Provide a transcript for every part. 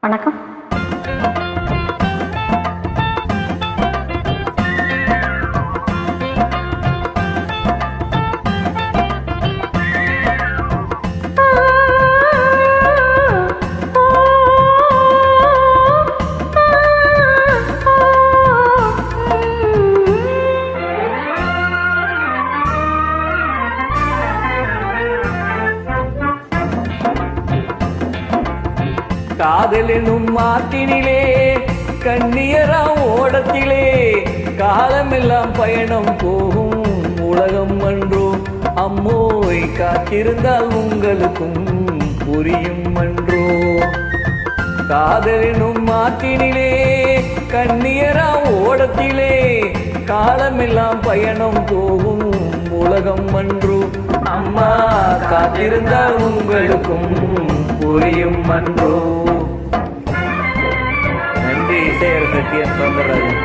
வணக்கம். காதலெனும் மாட்டினிலே கண்ணியரா ஓடத்திலே காலமெல்லாம் பயணம் போகும் உலகம் அன்றோ அம்மோய் காத்திருந்தால் உங்களுக்கும் புரியும் அன்றோ. காதலெனும் மாட்டினிலே கண்ணியரா ஓடத்திலே காலமெல்லாம் பயணம் போகும் உலகம் அன்றோ அம்மா காத்திருந்தால் உங்களுக்கும் புரியும் அன்றோ. நன்றி. இசையர் சத்யன் சௌந்தரராஜன்.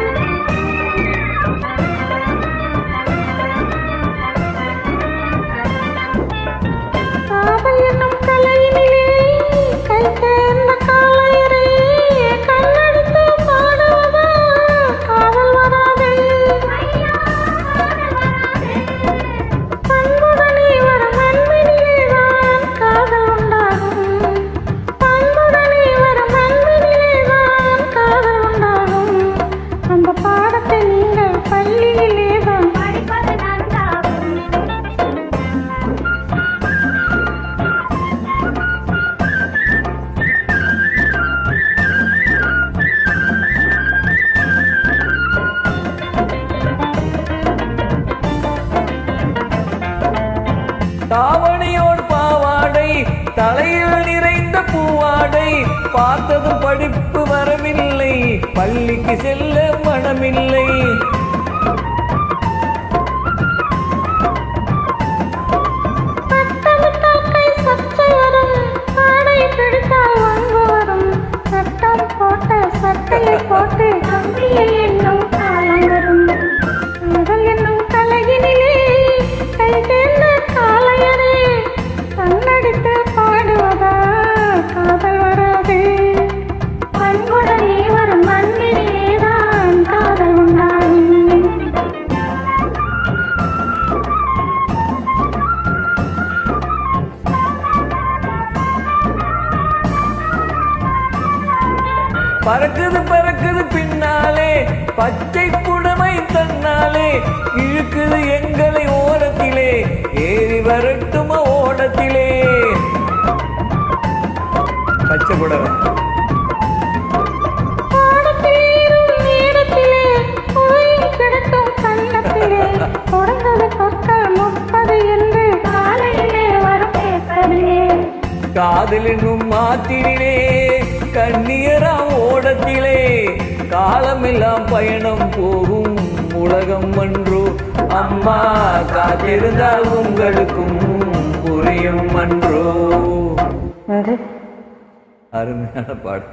தாவணியோடு பாவாடை தலையில் நிறைந்த பூவாடை பார்த்ததும் படிப்பு வரவில்லை பள்ளிக்கு செல்ல மனமில்லை. பறக்குது பறக்குது பின்னாலே பச்சை புடமை தன்னாலே இழுக்குது எங்களை ஓரத்திலே ஏறி வரட்டுமா ஓடத்திலே. பச்சை புடவை காதலினும் மாத்திரிலே கண்ணியரா ஓடத்திலே காலமெல்லாம் பயணம் போகும் உலகம் அன்றோ அம்மா காத்திருந்தால் உங்களுக்கும் புரியும் அன்றோ. அருமையான பாடல்.